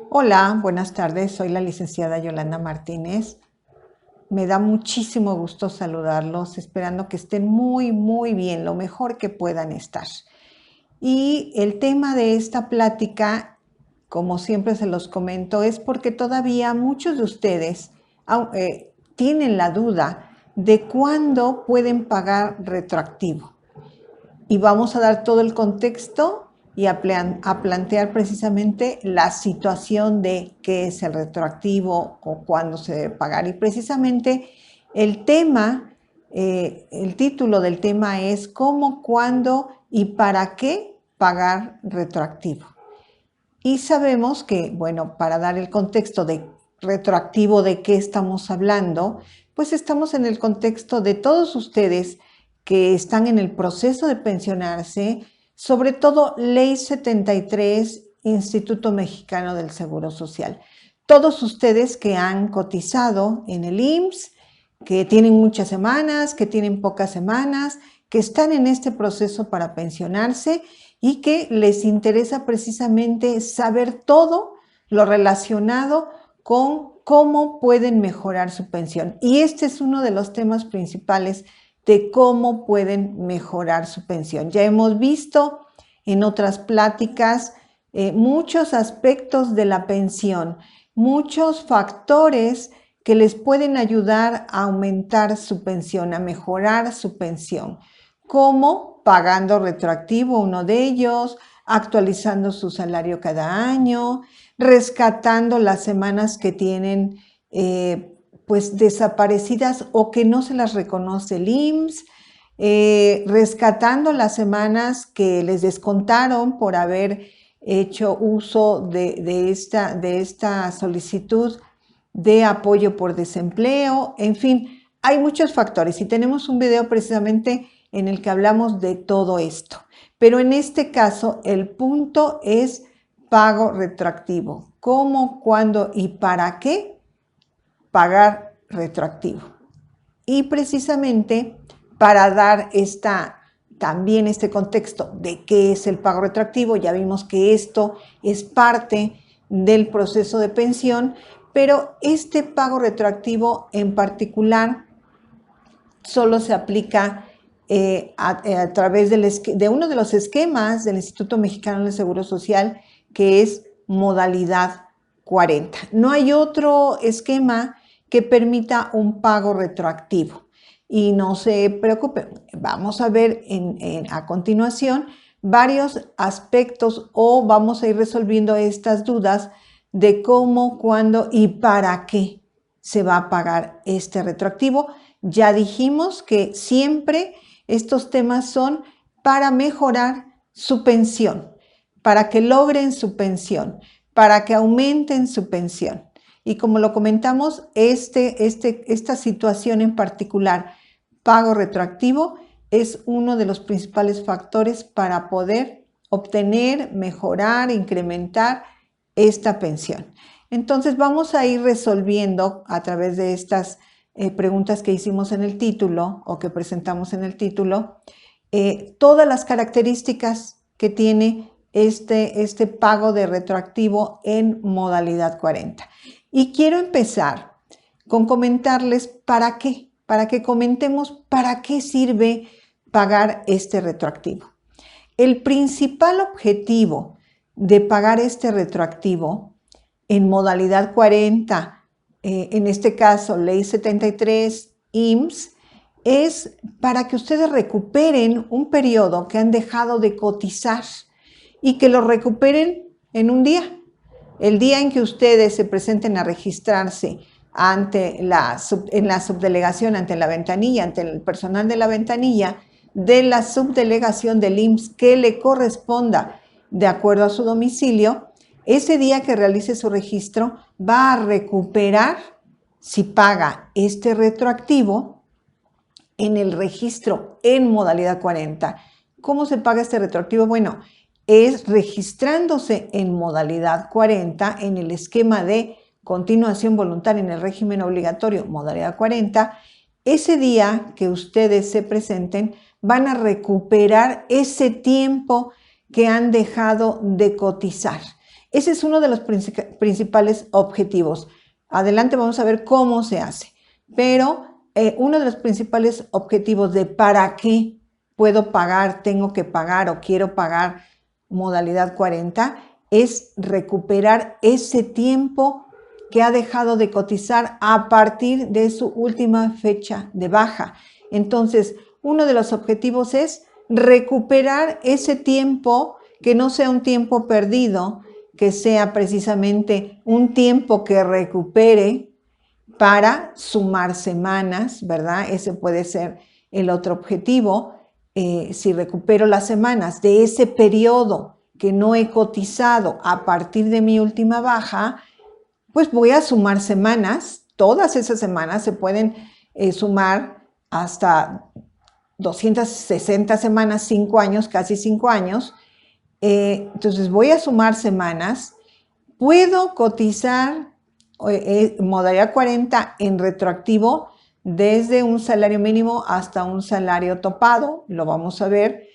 Hola, buenas tardes. Soy la licenciada Yolanda Martínez. Me da muchísimo gusto saludarlos, esperando que estén muy bien, lo mejor que puedan estar. Y el tema de esta plática, como siempre se los comento, es porque todavía muchos de ustedes tienen la duda de cuándo pueden pagar retroactivo. Y vamos a dar todo el contexto y a plantear precisamente la situación de qué es el retroactivo o cuándo se debe pagar. Y precisamente el tema, el título del tema es cómo, cuándo y para qué pagar retroactivo. Y sabemos que, bueno, para dar el contexto de retroactivo de qué estamos hablando, pues estamos en el contexto de todos ustedes que están en el proceso de pensionarse, sobre todo Ley 73, Instituto Mexicano del Seguro Social. Todos ustedes que han cotizado en el IMSS, que tienen muchas semanas, que tienen pocas semanas, que están en este proceso para pensionarse y que les interesa precisamente saber todo lo relacionado con cómo pueden mejorar su pensión. Y este es uno de los temas principales de cómo pueden mejorar su pensión. Ya hemos visto en otras pláticas muchos aspectos de la pensión, muchos factores que les pueden ayudar a aumentar su pensión, a mejorar su pensión, como pagando retroactivo uno de ellos, actualizando su salario cada año, rescatando las semanas que tienen pues desaparecidas o que no se las reconoce el IMSS, rescatando las semanas que les descontaron por haber hecho uso de esta solicitud de apoyo por desempleo. En fin, hay muchos factores y tenemos un video precisamente en el que hablamos de todo esto. Pero en este caso, el punto es pago retroactivo. ¿Cómo, cuándo y para qué pagar retroactivo? Y precisamente para dar también este contexto de qué es el pago retroactivo, ya vimos que esto es parte del proceso de pensión, pero este pago retroactivo en particular solo se aplica a través de uno de los esquemas del Instituto Mexicano del Seguro Social, que es modalidad 40. No hay otro esquema que permita un pago retroactivo. Y no se preocupen, vamos a ver a continuación varios aspectos o vamos a ir resolviendo estas dudas de cómo, cuándo y para qué se va a pagar este retroactivo. Ya dijimos que siempre estos temas son para mejorar su pensión, para que logren su pensión, para que aumenten su pensión. Y como lo comentamos, esta situación en particular, pago retroactivo, es uno de los principales factores para poder obtener, mejorar, incrementar esta pensión. Entonces vamos a ir resolviendo a través de estas preguntas que hicimos en el título o que presentamos en el título, todas las características que tiene este pago de retroactivo en modalidad 40. Y quiero empezar con comentarles para que comentemos para qué sirve pagar este retroactivo. El principal objetivo de pagar este retroactivo en modalidad 40, en este caso Ley 73, IMSS, es para que ustedes recuperen un periodo que han dejado de cotizar y que lo recuperen en un día. El día en que ustedes se presenten a registrarse en la subdelegación, ante la ventanilla, ante el personal de la ventanilla, de la subdelegación del IMSS que le corresponda de acuerdo a su domicilio, ese día que realice su registro va a recuperar, si paga este retroactivo, en el registro en modalidad 40. ¿Cómo se paga este retroactivo? Bueno, es registrándose en modalidad 40 en el esquema de continuación voluntaria en el régimen obligatorio modalidad 40. Ese día que ustedes se presenten van a recuperar ese tiempo que han dejado de cotizar. Ese es uno de los principales objetivos. Adelante vamos a ver cómo se hace. Pero uno de los principales objetivos de para qué puedo pagar, tengo que pagar o quiero pagar modalidad 40 es recuperar ese tiempo que ha dejado de cotizar a partir de su última fecha de baja. Entonces, uno de los objetivos es recuperar ese tiempo, que no sea un tiempo perdido, que sea precisamente un tiempo que recupere para sumar semanas, ¿verdad? Ese puede ser el otro objetivo. Si recupero las semanas de ese periodo que no he cotizado a partir de mi última baja, pues voy a sumar semanas. Todas esas semanas se pueden sumar hasta 260 semanas, 5 años, casi 5 años. Entonces voy a sumar semanas. Puedo cotizar modalidad 40 en retroactivo desde un salario mínimo hasta un salario topado, lo vamos a ver.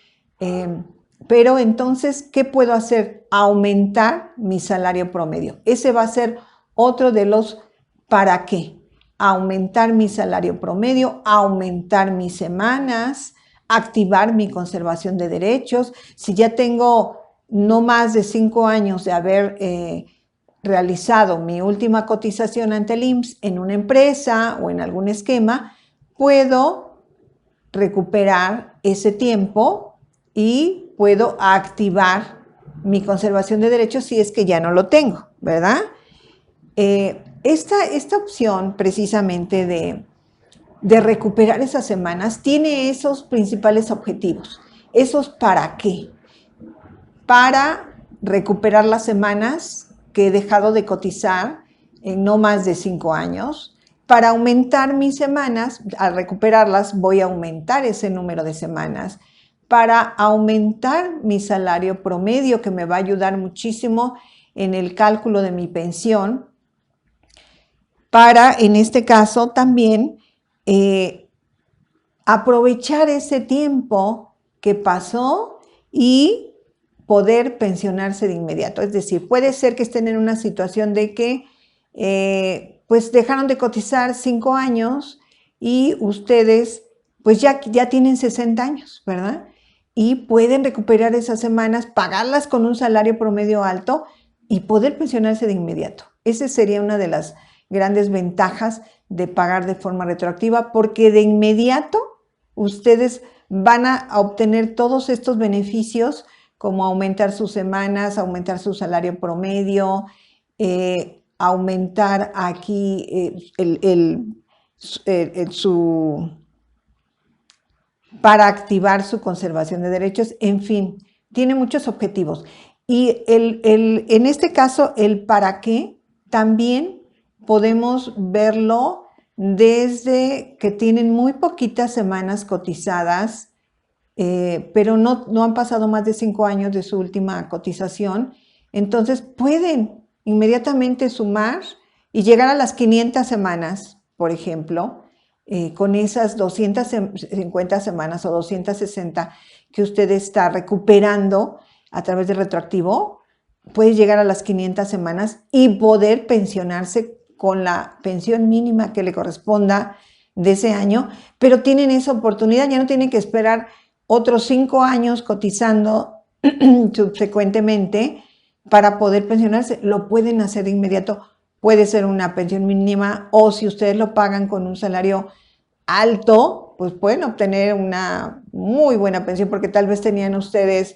Pero entonces, ¿qué puedo hacer? Aumentar mi salario promedio. Ese va a ser otro de los para qué. Aumentar mi salario promedio, aumentar mis semanas, activar mi conservación de derechos. Si ya tengo no más de 5 años de haber realizado mi última cotización ante el IMSS en una empresa o en algún esquema, puedo recuperar ese tiempo y puedo activar mi conservación de derechos si es que ya no lo tengo, ¿verdad? Esta opción precisamente de recuperar esas semanas tiene esos principales objetivos. ¿Esos para qué? Para recuperar las semanas que he dejado de cotizar en no más de 5 años. Para aumentar mis semanas, al recuperarlas voy a aumentar ese número de semanas. Para aumentar mi salario promedio, que me va a ayudar muchísimo en el cálculo de mi pensión. Para, en este caso, también aprovechar ese tiempo que pasó y poder pensionarse de inmediato. Es decir, puede ser que estén en una situación de que pues dejaron de cotizar 5 años y ustedes pues ya tienen 60 años, ¿verdad? Y pueden recuperar esas semanas, pagarlas con un salario promedio alto y poder pensionarse de inmediato. Esa sería una de las grandes ventajas de pagar de forma retroactiva, porque de inmediato ustedes van a obtener todos estos beneficios, como aumentar sus semanas, aumentar su salario promedio, aumentar aquí para activar su conservación de derechos, en fin, tiene muchos objetivos. Y en este caso, el para qué también podemos verlo desde que tienen muy poquitas semanas cotizadas, pero no han pasado más de 5 años de su última cotización. Entonces pueden inmediatamente sumar y llegar a las 500 semanas, por ejemplo, con esas 250 semanas o 260 que usted está recuperando a través del retroactivo, puede llegar a las 500 semanas y poder pensionarse con la pensión mínima que le corresponda de ese año, pero tienen esa oportunidad, ya no tienen que esperar otros 5 años cotizando subsecuentemente para poder pensionarse. Lo pueden hacer de inmediato. Puede ser una pensión mínima, o si ustedes lo pagan con un salario alto, pues pueden obtener una muy buena pensión, porque tal vez tenían ustedes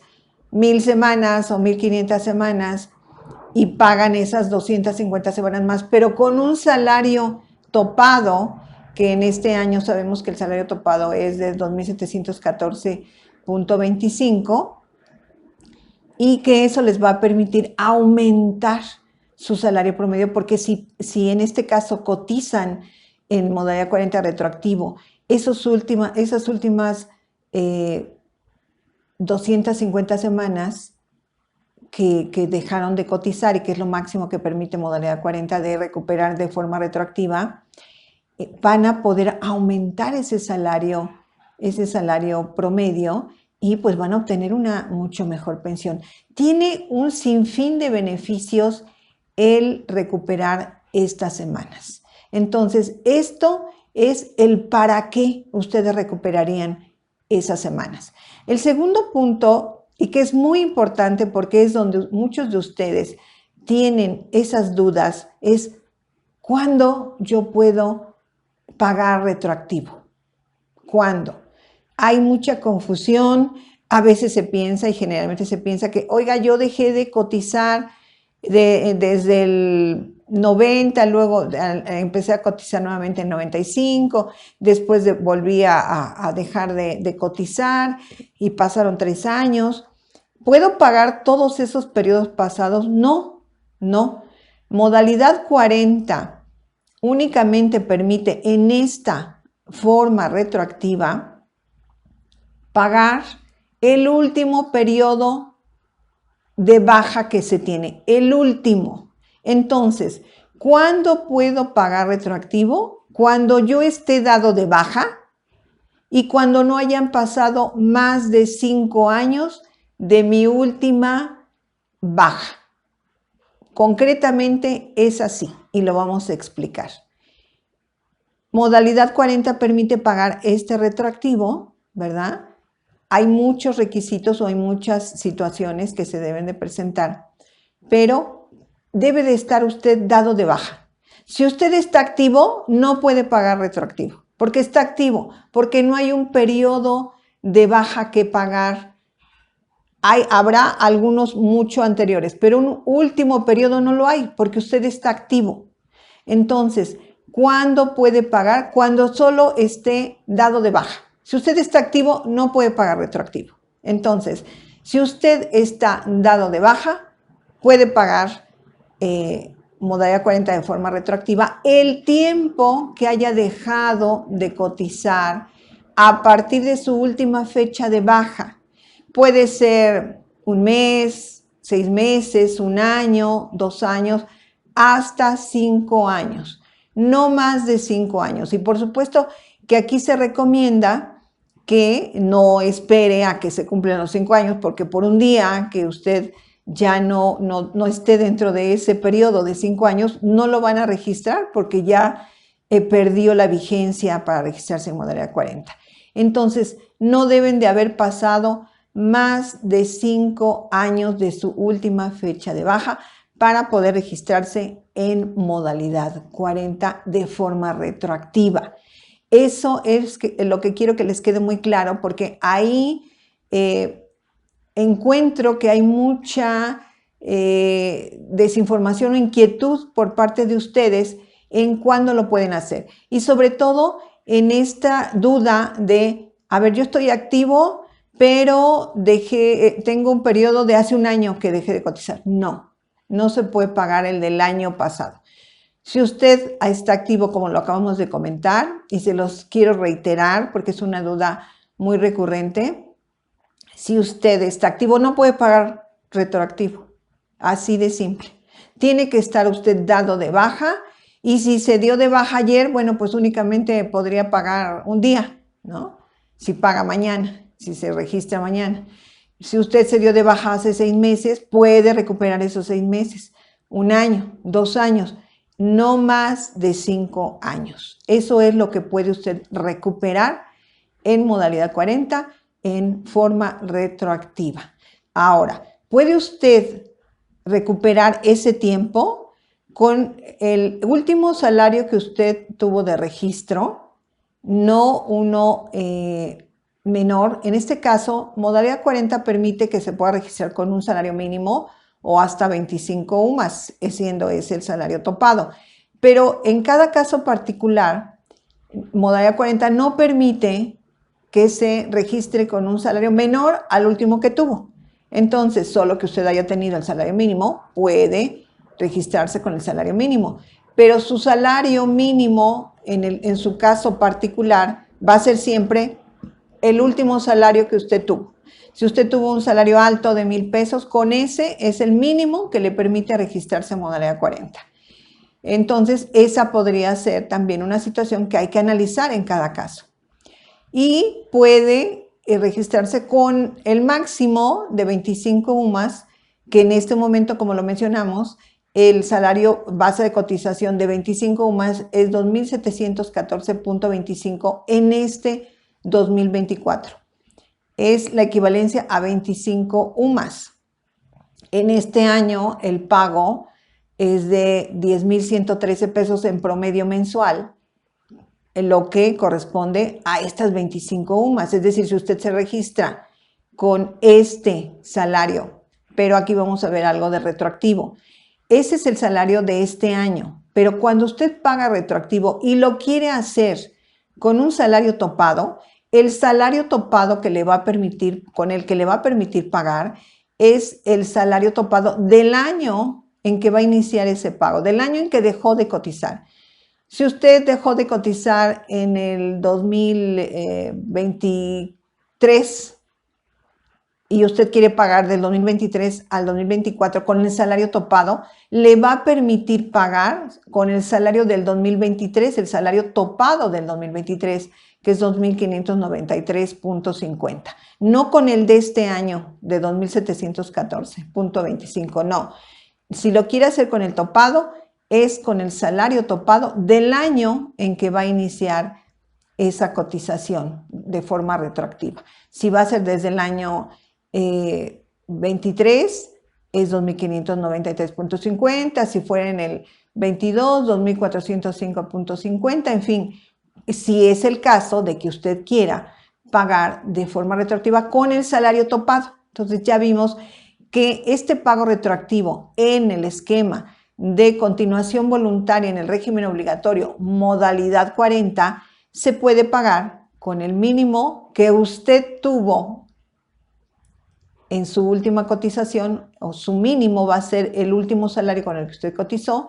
1000 semanas o 1500 semanas y pagan esas 250 semanas más, pero con un salario topado, que en este año sabemos que el salario topado es de 2.714.25, y que eso les va a permitir aumentar su salario promedio, porque si en este caso cotizan en modalidad 40 retroactivo, esas últimas 250 semanas que dejaron de cotizar, y que es lo máximo que permite modalidad 40 de recuperar de forma retroactiva, van a poder aumentar ese salario promedio, y pues van a obtener una mucho mejor pensión. Tiene un sinfín de beneficios el recuperar estas semanas. Entonces, esto es el para qué ustedes recuperarían esas semanas. El segundo punto, y que es muy importante porque es donde muchos de ustedes tienen esas dudas, es ¿cuándo yo puedo pagar retroactivo? ¿Cuándo? Hay mucha confusión, a veces se piensa y generalmente se piensa que, oiga, yo dejé de cotizar desde el 90, luego empecé a cotizar nuevamente en 95, después volví a dejar de cotizar y pasaron 3 años. ¿Puedo pagar todos esos periodos pasados? No, no. Modalidad 40 únicamente permite en esta forma retroactiva pagar el último periodo de baja que se tiene, el último. Entonces, ¿cuándo puedo pagar retroactivo? Cuando yo esté dado de baja y cuando no hayan pasado más de 5 años de mi última baja. Concretamente es así y lo vamos a explicar. Modalidad 40 permite pagar este retroactivo, ¿verdad? Hay muchos requisitos o hay muchas situaciones que se deben de presentar, pero debe de estar usted dado de baja. Si usted está activo, no puede pagar retroactivo, porque está activo, porque no hay un periodo de baja que pagar. Habrá algunos mucho anteriores, pero un último periodo no lo hay, porque usted está activo. Entonces, ¿cuándo puede pagar? Cuando solo esté dado de baja. Si usted está activo, no puede pagar retroactivo. Entonces, si usted está dado de baja, puede pagar modalidad 40 de forma retroactiva el tiempo que haya dejado de cotizar a partir de su última fecha de baja. Puede ser un mes, 6 meses, 1 año, 2 años, hasta 5 años. No más de 5 años. Y por supuesto que aquí se recomienda que no espere a que se cumplan los 5 años, porque por un día que usted ya no esté dentro de ese periodo de 5 años, no lo van a registrar porque ya perdió la vigencia para registrarse en modalidad 40. Entonces, no deben de haber pasado más de 5 años de su última fecha de baja para poder registrarse en modalidad 40 de forma retroactiva. Eso es lo que quiero que les quede muy claro, porque ahí encuentro que hay mucha desinformación o inquietud por parte de ustedes en cuándo lo pueden hacer. Y sobre todo en esta duda de, a ver, yo estoy activo, pero tengo un periodo de hace 1 año que dejé de cotizar. No, no se puede pagar el del año pasado. Si usted está activo, como lo acabamos de comentar, y se los quiero reiterar porque es una duda muy recurrente, si usted está activo, no puede pagar retroactivo, así de simple. Tiene que estar usted dado de baja, y si se dio de baja ayer, bueno, pues únicamente podría pagar un día, ¿no? Si paga mañana, si se registra mañana. Si usted se dio de baja hace 6 meses, puede recuperar esos 6 meses, 1 año, 2 años, no más de 5 años. Eso es lo que puede usted recuperar en modalidad 40 en forma retroactiva. Ahora, ¿puede usted recuperar ese tiempo con el último salario que usted tuvo de registro, no uno menor? En este caso, modalidad 40 permite que se pueda registrar con un salario mínimo o hasta 25 UMAS, siendo ese el salario topado. Pero en cada caso particular, modalidad 40 no permite que se registre con un salario menor al último que tuvo. Entonces, solo que usted haya tenido el salario mínimo puede registrarse con el salario mínimo. Pero su salario mínimo, en su caso particular, va a ser siempre el último salario que usted tuvo. Si usted tuvo un salario alto de 1,000 pesos, con ese es el mínimo que le permite registrarse en modalidad 40. Entonces, esa podría ser también una situación que hay que analizar en cada caso. Y puede registrarse con el máximo de 25 UMAS, que en este momento, como lo mencionamos, el salario base de cotización de 25 UMAS es 2.714.25 en este 2024. Es la equivalencia a 25 UMAS. En este año el pago es de 10.113 pesos en promedio mensual, lo que corresponde a estas 25 UMAS. Es decir, si usted se registra con este salario, pero aquí vamos a ver algo de retroactivo. Ese es el salario de este año, pero cuando usted paga retroactivo y lo quiere hacer con un salario topado, el salario topado que le va a permitir, con el que le va a permitir pagar, es el salario topado del año en que va a iniciar ese pago, del año en que dejó de cotizar. Si usted dejó de cotizar en el 2023 y usted quiere pagar del 2023 al 2024 con el salario topado, le va a permitir pagar con el salario del 2023, el salario topado del 2023, que es 2.593.50. No con el de este año, de 2.714.25, no. Si lo quiere hacer con el topado, es con el salario topado del año en que va a iniciar esa cotización de forma retroactiva. Si va a ser desde el año 23, es 2.593.50, si fuera en el 22, 2.405.50, en fin, si es el caso de que usted quiera pagar de forma retroactiva con el salario topado. Entonces ya vimos que este pago retroactivo en el esquema de continuación voluntaria en el régimen obligatorio modalidad 40 se puede pagar con el mínimo que usted tuvo en su última cotización, o su mínimo va a ser el último salario con el que usted cotizó,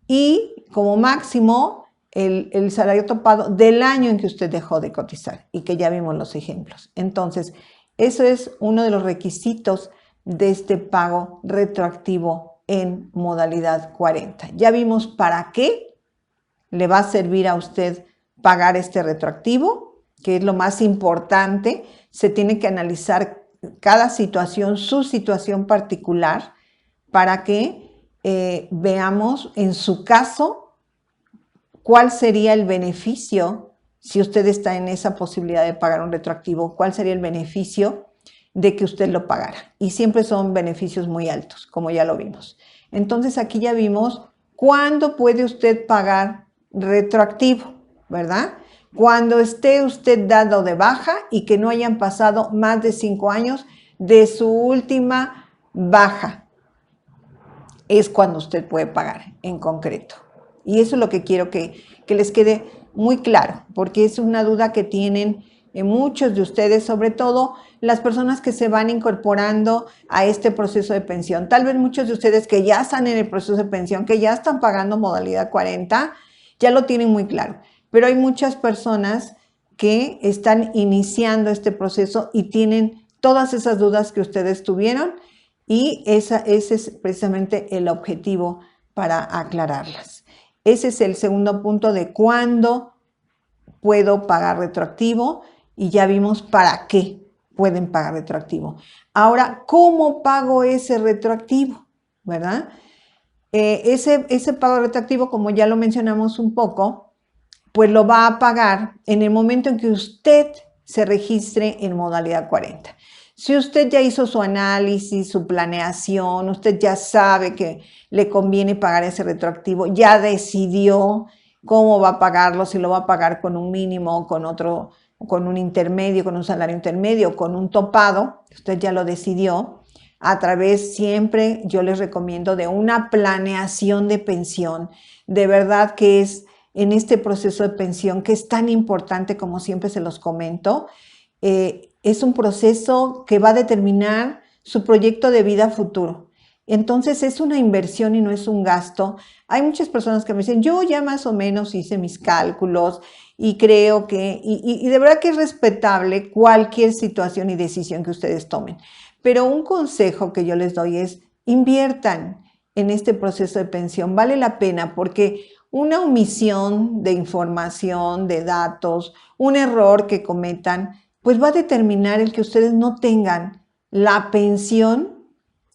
y como máximo el salario topado del año en que usted dejó de cotizar, y que ya vimos los ejemplos. Entonces, eso es uno de los requisitos de este pago retroactivo en modalidad 40. Ya vimos para qué le va a servir a usted pagar este retroactivo, que es lo más importante. Se tiene que analizar cada situación, su situación particular, para que veamos en su caso cuál sería el beneficio, si usted está en esa posibilidad de pagar un retroactivo, cuál sería el beneficio de que usted lo pagara. Y siempre son beneficios muy altos, como ya lo vimos. Entonces aquí ya vimos cuándo puede usted pagar retroactivo, ¿verdad? Cuando esté usted dado de baja y que no hayan pasado más de 5 años de su última baja. Es cuando usted puede pagar en concreto. Y eso es lo que quiero que les quede muy claro, porque es una duda que tienen muchos de ustedes, sobre todo las personas que se van incorporando a este proceso de pensión. Tal vez muchos de ustedes que ya están en el proceso de pensión, que ya están pagando modalidad 40, ya lo tienen muy claro. Pero hay muchas personas que están iniciando este proceso y tienen todas esas dudas que ustedes tuvieron, y ese es precisamente el objetivo para aclararlas. Ese es el segundo punto de cuándo puedo pagar retroactivo, y ya vimos para qué pueden pagar retroactivo. Ahora, ¿cómo pago ese retroactivo? ¿Verdad? Ese pago retroactivo, como ya lo mencionamos un poco, pues lo va a pagar en el momento en que usted se registre en modalidad 40. Si usted ya hizo su análisis, su planeación, usted ya sabe que le conviene pagar ese retroactivo, ya decidió cómo va a pagarlo, si lo va a pagar con un mínimo, con otro, con un intermedio, con un salario intermedio, con un topado, usted ya lo decidió. A través, siempre yo les recomiendo, de una planeación de pensión. De verdad que es en este proceso de pensión, que es tan importante, como siempre se los comento, es un proceso que va a determinar su proyecto de vida futuro. Entonces es una inversión y no es un gasto. Hay muchas personas que me dicen, yo ya más o menos hice mis cálculos y creo que, y de verdad que es respetable cualquier situación y decisión que ustedes tomen. Pero un consejo que yo les doy es, inviertan en este proceso de pensión. Vale la pena, porque una omisión de información, de datos, un error que cometan, pues va a determinar el que ustedes no tengan la pensión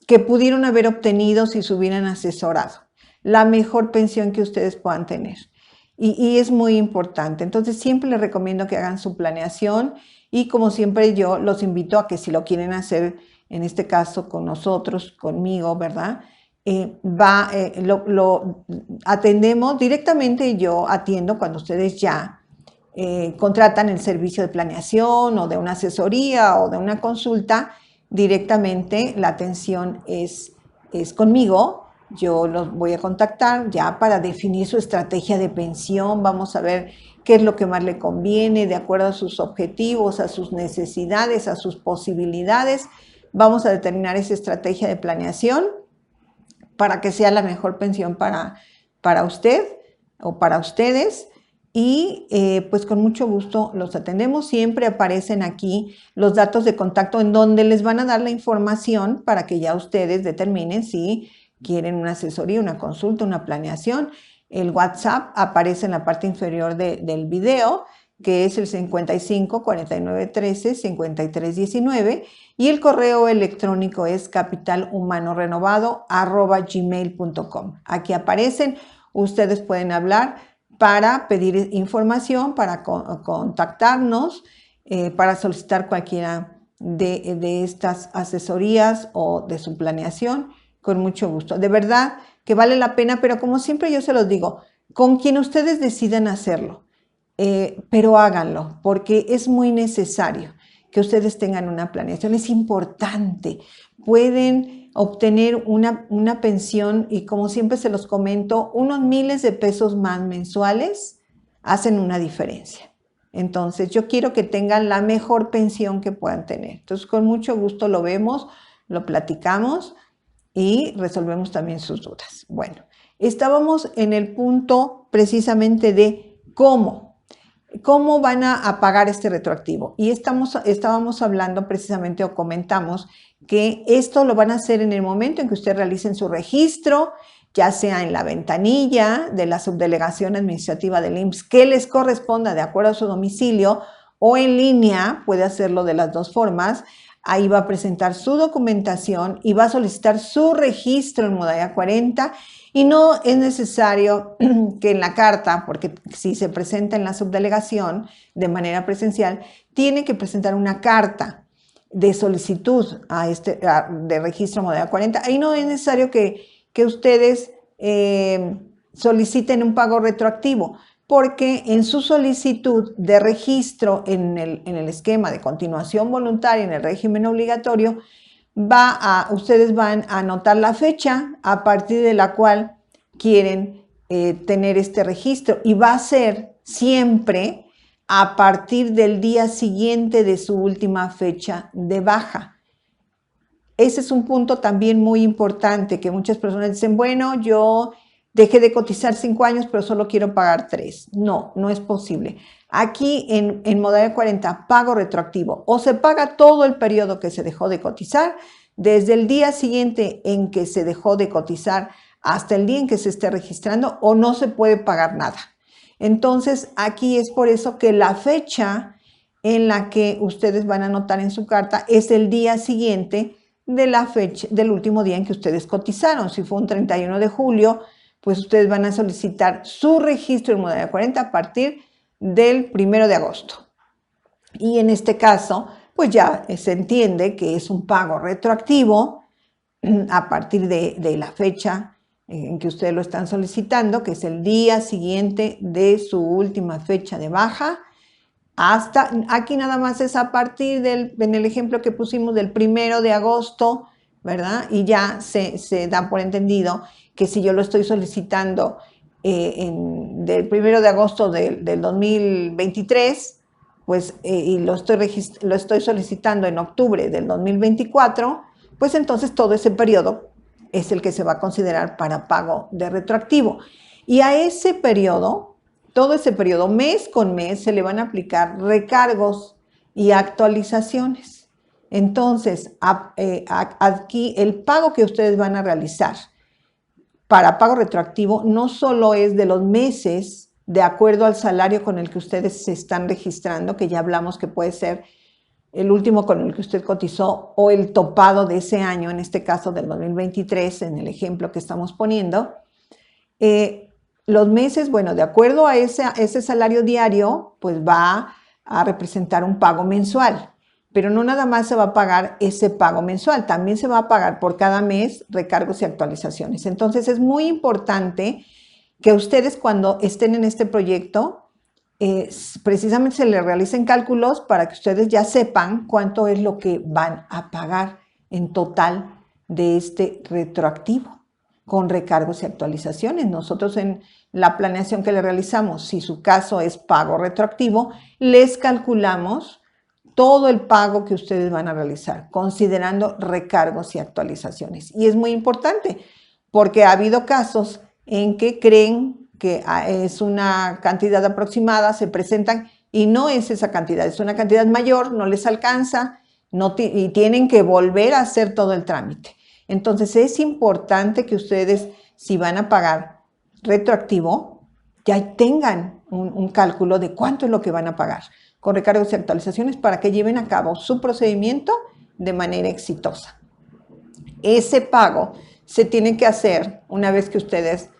que pudieron haber obtenido si se hubieran asesorado, la mejor pensión que ustedes puedan tener. Y es muy importante. Entonces siempre les recomiendo que hagan su planeación y como siempre yo los invito a que si lo quieren hacer, en este caso con nosotros, conmigo, ¿verdad? Lo atendemos directamente, yo atiendo cuando ustedes ya contratan el servicio de planeación o de una asesoría o de una consulta, directamente la atención es conmigo. Yo los voy a contactar ya para definir su estrategia de pensión. Vamos a ver qué es lo que más le conviene de acuerdo a sus objetivos, a sus necesidades, a sus posibilidades. Vamos a determinar esa estrategia de planeación para que sea la mejor pensión para usted o para ustedes. Y pues con mucho gusto los atendemos. Siempre aparecen aquí los datos de contacto en donde les van a dar la información para que ya ustedes determinen si quieren una asesoría, una consulta, una planeación. El WhatsApp aparece en la parte inferior del video, que es el 55 49 13 53 19, y el correo electrónico es capitalhumanorenovado@gmail.com. Aquí aparecen, ustedes pueden hablar para pedir información, para contactarnos, para solicitar cualquiera de estas asesorías o de su planeación, con mucho gusto. De verdad que vale la pena, pero como siempre yo se los digo, con quien ustedes decidan hacerlo, pero háganlo, porque es muy necesario que ustedes tengan una planeación, es importante. Pueden obtener una pensión y como siempre se los comento, unos miles de pesos más mensuales hacen una diferencia. Entonces yo quiero que tengan la mejor pensión que puedan tener. Entonces con mucho gusto lo vemos, lo platicamos y resolvemos también sus dudas. Bueno, estábamos en el punto precisamente de cómo van a pagar este retroactivo. Y estábamos hablando precisamente o comentamos que esto lo van a hacer en el momento en que ustedes realicen su registro, ya sea en la ventanilla de la subdelegación administrativa del IMSS que les corresponda de acuerdo a su domicilio, o en línea, puede hacerlo de las dos formas. Ahí va a presentar su documentación y va a solicitar su registro en modalidad 40 y no es necesario que en la carta, porque si se presenta en la subdelegación de manera presencial, tiene que presentar una carta de solicitud de registro en modalidad 40. Ahí no es necesario que ustedes soliciten un pago retroactivo, porque en su solicitud de registro en el esquema de continuación voluntaria en el régimen obligatorio, ustedes van a anotar la fecha a partir de la cual quieren tener este registro y va a ser siempre a partir del día siguiente de su última fecha de baja. Ese es un punto también muy importante que muchas personas dicen, bueno, yo dejé de cotizar 5 años, pero solo quiero pagar 3. No, no es posible. Aquí en modalidad 40, pago retroactivo. O se paga todo el periodo que se dejó de cotizar, desde el día siguiente en que se dejó de cotizar hasta el día en que se esté registrando, o no se puede pagar nada. Entonces, aquí es por eso que la fecha en la que ustedes van a anotar en su carta es el día siguiente de la fecha, del último día en que ustedes cotizaron. Si fue un 31 de julio, pues ustedes van a solicitar su registro en modalidad 40 a partir del 1 de agosto. Y en este caso, pues ya se entiende que es un pago retroactivo a partir de la fecha en que ustedes lo están solicitando, que es el día siguiente de su última fecha de baja, hasta, aquí nada más es a partir en el ejemplo que pusimos del 1 de agosto, ¿verdad? Y ya se da por entendido que si yo lo estoy solicitando del 1 de agosto del 2023, pues, y lo estoy solicitando en octubre del 2024, pues entonces todo ese periodo es el que se va a considerar para pago de retroactivo. Y a ese periodo, todo ese periodo, mes con mes, se le van a aplicar recargos y actualizaciones. Entonces, aquí el pago que ustedes van a realizar para pago retroactivo no solo es de los meses de acuerdo al salario con el que ustedes se están registrando, que ya hablamos que puede ser el último con el que usted cotizó o el topado de ese año, en este caso del 2023, en el ejemplo que estamos poniendo, los meses, bueno, de acuerdo a ese salario diario, pues va a representar un pago mensual. Pero no nada más se va a pagar ese pago mensual, también se va a pagar por cada mes recargos y actualizaciones. Entonces es muy importante que ustedes cuando estén en este proyecto, precisamente se les realicen cálculos para que ustedes ya sepan cuánto es lo que van a pagar en total de este retroactivo con recargos y actualizaciones. Nosotros en la planeación que le realizamos, si su caso es pago retroactivo, les calculamos todo el pago que ustedes van a realizar, considerando recargos y actualizaciones. Y es muy importante porque ha habido casos en que creen que es una cantidad aproximada, se presentan y no es esa cantidad, es una cantidad mayor, no les alcanza y tienen que volver a hacer todo el trámite. Entonces es importante que ustedes, si van a pagar retroactivo, ya tengan un cálculo de cuánto es lo que van a pagar con recargos y actualizaciones para que lleven a cabo su procedimiento de manera exitosa. Ese pago se tiene que hacer una vez que ustedes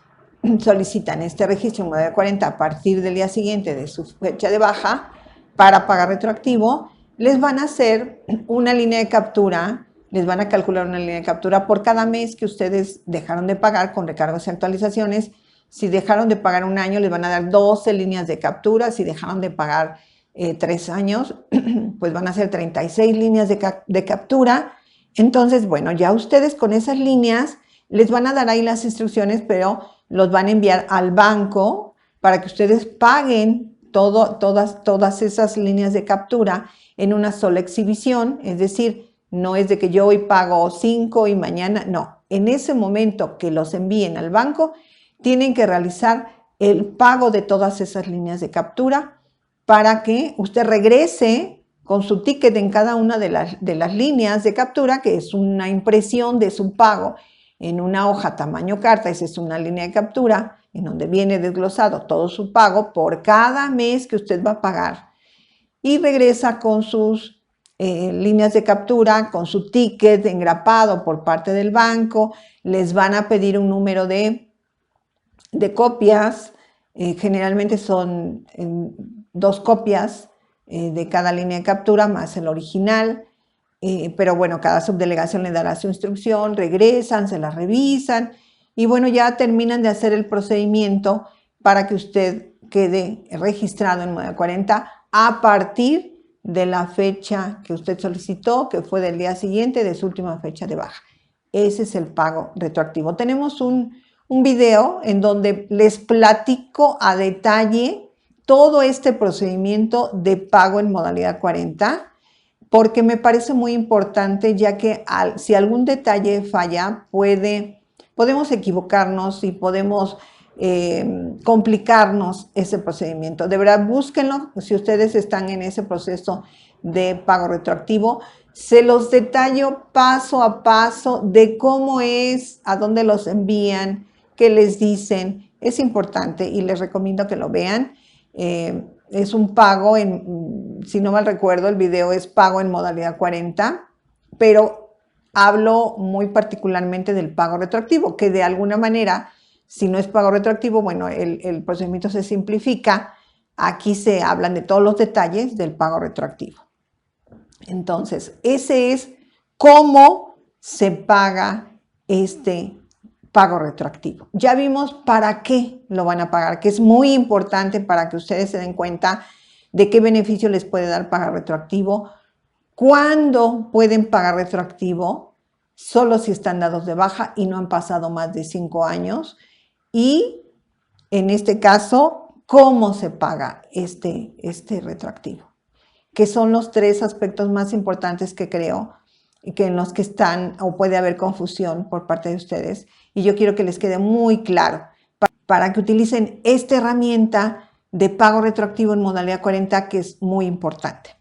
solicitan este registro en modalidad 40 a partir del día siguiente de su fecha de baja para pagar retroactivo. Les van a hacer una línea de captura, les van a calcular una línea de captura por cada mes que ustedes dejaron de pagar con recargos y actualizaciones. Si dejaron de pagar un año, les van a dar 12 líneas de captura. Si dejaron de pagar 3 años, pues van a ser 36 líneas de captura. Entonces, bueno, ya ustedes con esas líneas les van a dar ahí las instrucciones, pero los van a enviar al banco para que ustedes paguen todas esas líneas de captura en una sola exhibición. Es decir, no es de que yo hoy pago 5 y mañana, no. En ese momento que los envíen al banco, tienen que realizar el pago de todas esas líneas de captura para que usted regrese con su ticket en cada una de las líneas de captura, que es una impresión de su pago en una hoja tamaño carta. Esa es una línea de captura en donde viene desglosado todo su pago por cada mes que usted va a pagar. Y regresa con sus líneas de captura, con su ticket engrapado por parte del banco. Les van a pedir un número de copias. Generalmente son 2 copias de cada línea de captura más el original. Pero bueno, cada subdelegación le dará su instrucción, regresan, se la revisan y bueno, ya terminan de hacer el procedimiento para que usted quede registrado en modalidad 40 a partir de la fecha que usted solicitó, que fue del día siguiente de su última fecha de baja. Ese es el pago retroactivo. Tenemos un video en donde les platico a detalle todo este procedimiento de pago en modalidad 40, porque me parece muy importante, ya que si algún detalle falla, podemos equivocarnos y podemos complicarnos ese procedimiento. De verdad, búsquenlo si ustedes están en ese proceso de pago retroactivo. Se los detallo paso a paso de cómo es, a dónde los envían, qué les dicen. Es importante y les recomiendo que lo vean. Es un pago, si no mal recuerdo, el video es pago en modalidad 40, pero hablo muy particularmente del pago retroactivo, que de alguna manera, si no es pago retroactivo, bueno, el procedimiento se simplifica. Aquí se hablan de todos los detalles del pago retroactivo. Entonces, ese es cómo se paga este pago retroactivo. Ya vimos para qué lo van a pagar, que es muy importante para que ustedes se den cuenta de qué beneficio les puede dar pagar retroactivo. ¿Cuándo pueden pagar retroactivo? Solo si están dados de baja y no han pasado más de 5 años. Y en este caso, ¿cómo se paga este retroactivo? Que son los 3 aspectos más importantes que creo que en los que están o puede haber confusión por parte de ustedes. Y yo quiero que les quede muy claro para que utilicen esta herramienta de pago retroactivo en modalidad 40, que es muy importante.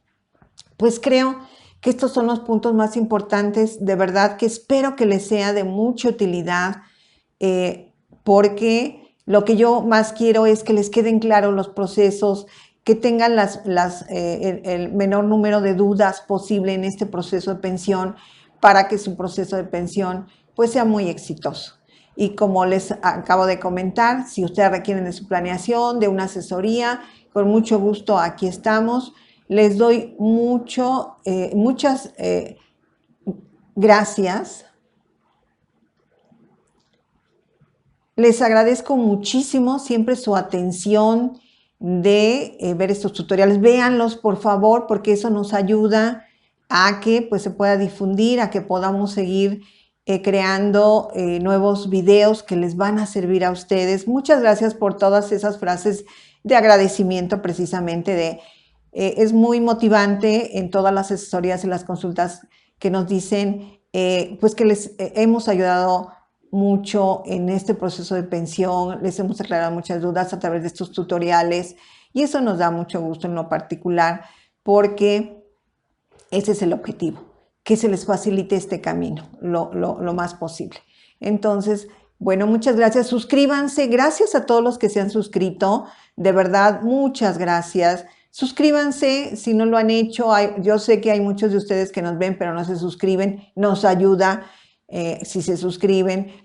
Pues creo que estos son los puntos más importantes, de verdad que espero que les sea de mucha utilidad, porque lo que yo más quiero es que les queden claros los procesos, que tengan el menor número de dudas posible en este proceso de pensión para que su proceso de pensión pues sea muy exitoso. Y como les acabo de comentar, si ustedes requieren de su planeación, de una asesoría, con mucho gusto aquí estamos. Les doy muchas gracias. Les agradezco muchísimo siempre su atención de ver estos tutoriales. Véanlos, por favor, porque eso nos ayuda a que pues, se pueda difundir, a que podamos seguir creando nuevos videos que les van a servir a ustedes. Muchas gracias por todas esas frases de agradecimiento, precisamente es muy motivante en todas las asesorías y las consultas que nos dicen pues que les hemos ayudado mucho en este proceso de pensión, les hemos aclarado muchas dudas a través de estos tutoriales y eso nos da mucho gusto en lo particular porque ese es el objetivo, que se les facilite este camino lo más posible. Entonces, bueno, muchas gracias. Suscríbanse. Gracias a todos los que se han suscrito. De verdad, muchas gracias. Suscríbanse si no lo han hecho. Yo sé que hay muchos de ustedes que nos ven, pero no se suscriben. Nos ayuda si se suscriben.